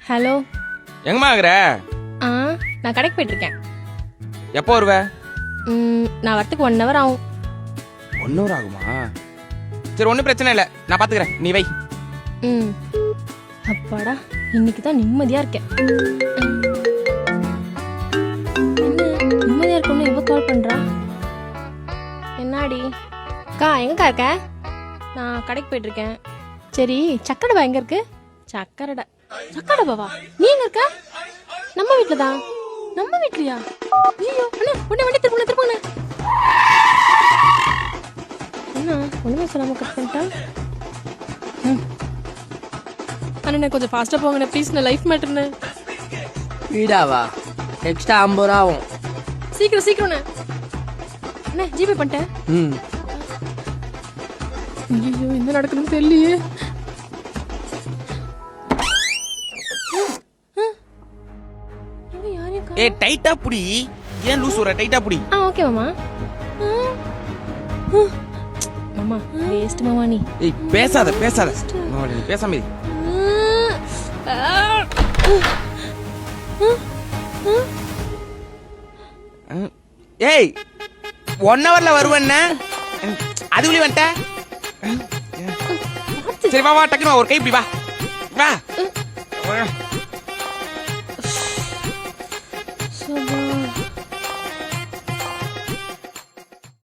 Hello. எங்கம்மா ஆகுற? நான் கடைக்கு போயிட்டு இருக்கேன். எப்போ வருவ? நான் வரத்துக்கு 1 hour ஆகும். 1 hour ஆகுமா? சரி, ஒன்றும் பிரச்சனை இல்லை, நான் பார்த்துக்கிறேன், நீ வை. அப்பாடா, இன்னைக்கு தான் நிம்மதியா இருக்கேன். என்ன நிம்மதியா இருக்கணும்னு இவ கால் பண்றா? என்னாடி அக்கா, எங்கக்கா இருக்க? நான் கடைக்கு போயிட்டு இருக்கேன். சரி, சக்கரடா எங்க இருக்கு? சக்கரடாவா? நீ எங்க இருக்க? நம்ம வீட்ல தான். நம்ம வீட்லயா? ஐயோ அண்ணா, உடனே வண்டி திருப்புங்க. என்ன ஒண்ணுமே சொல்லாம கட் பண்ணிட்டா? அண்ணா கொஞ்சம் ஃபாஸ்டா போங்கண்ணே ப்ளீஸ், நான் லைஃப் மேட்டர்னு. வீடாவா? எக்ஸ்ட்ரா 50 ரூபா ஆகும். சீக்கிரம் அண்ணே ஜிபே பண்ணிட்டேன். ஐயோ என்ன நடக்குதுன்னு தெரியலையே. ஏய், டைட்டா புடி. ஏன் லூஸ் வர? டைட்டா புடி. ஓகே மாமா. மாமா வேஸ்ட் மாமா நீ. ஏய், பேசாத. மாமா, நீ பேசாம இரு. ஏய், 1 hourல வருவேன்ன, அதுக்குள்ளே வந்துட்ட. சரி வா டக்குனு ஒரு கை இப்படி வா. சோபா